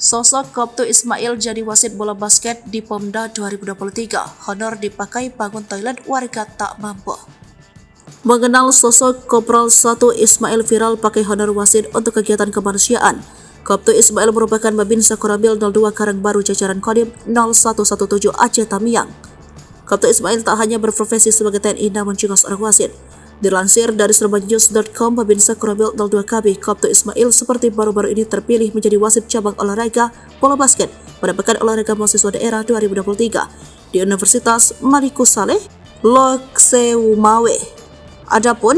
Sosok Koptu Ismail jadi wasit bola basket di Pomda 2023. Honor dipakai bangun toilet warga tak mampu. Mengenal sosok Kopral 1 Ismail viral pakai honor wasit untuk kegiatan kemanusiaan. Koptu Ismail merupakan Babinsa Koramil 02 Karangbaru jajaran Kodim 0117 Aceh Tamiang. Koptu Ismail tak hanya berprofesi sebagai TNI namun juga seorang wasit. Dilansir dari serbanews.com, Babinsa Koramil 02 KB, Koptu Ismail seperti baru-baru ini terpilih menjadi wasit cabang olahraga bola basket pada Pekan Olahraga Mahasiswa Daerah 2023 di Universitas Maliku Saleh, Lokseumawe. Adapun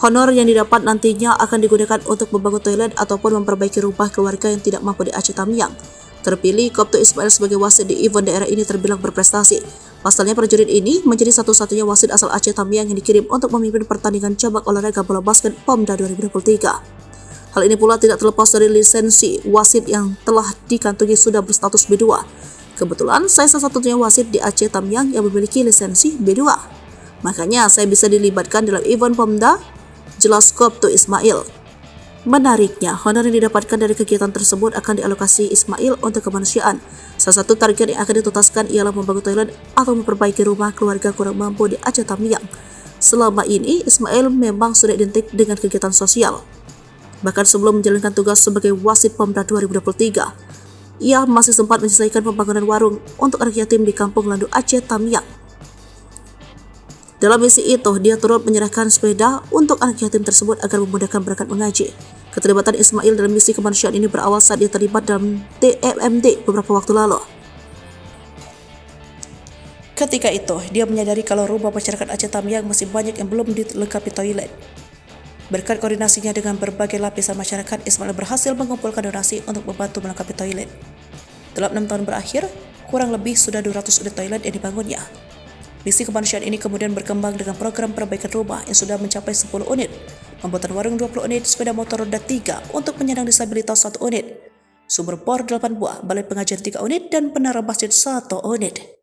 honor yang didapat nantinya akan digunakan untuk membangun toilet ataupun memperbaiki rumah keluarga yang tidak mampu di Aceh Tamiang. Terpilih Koptu Ismail sebagai wasit di event daerah ini terbilang berprestasi. Pasalnya prajurit ini menjadi satu-satunya wasit asal Aceh Tamiang yang dikirim untuk memimpin pertandingan cabang olahraga bola basket Pomda 2023. Hal ini pula tidak terlepas dari lisensi wasit yang telah dikantongi sudah berstatus B2. Kebetulan saya salah satunya wasit di Aceh Tamiang yang memiliki lisensi B2. Makanya saya bisa dilibatkan dalam event Pomda, jelas Koptu Ismail. Menariknya, honor yang didapatkan dari kegiatan tersebut akan dialokasi Ismail untuk kemanusiaan. Salah satu target yang akan dituntaskan ialah membangun toilet atau memperbaiki rumah keluarga kurang mampu di Aceh Tamiang. Selama ini, Ismail memang sudah identik dengan kegiatan sosial. Bahkan sebelum menjalankan tugas sebagai wasit Pomda 2023, ia masih sempat menyelesaikan pembangunan warung untuk anak yatim di Kampung Landu Aceh Tamiang. Dalam misi itu, dia turut menyerahkan sepeda untuk anak yatim tersebut agar memudahkan berangkat mengaji. Keterlibatan Ismail dalam misi kemanusiaan ini berawal saat dia terlibat dalam TMMD beberapa waktu lalu. Ketika itu, dia menyadari kalau rumah masyarakat Aceh Tamiang masih banyak yang belum dilengkapi toilet. Berkat koordinasinya dengan berbagai lapisan masyarakat, Ismail berhasil mengumpulkan donasi untuk membantu melengkapi toilet. Dalam 6 tahun berakhir, kurang lebih sudah 200 unit toilet yang dibangunnya. Misi kemanusiaan ini kemudian berkembang dengan program perbaikan rumah yang sudah mencapai 10 unit, pembuatan warung 20 unit, sepeda motor roda 3 untuk penyandang disabilitas 1 unit, sumber bor 8 buah, balai pengajian 3 unit, dan menara masjid 1 unit.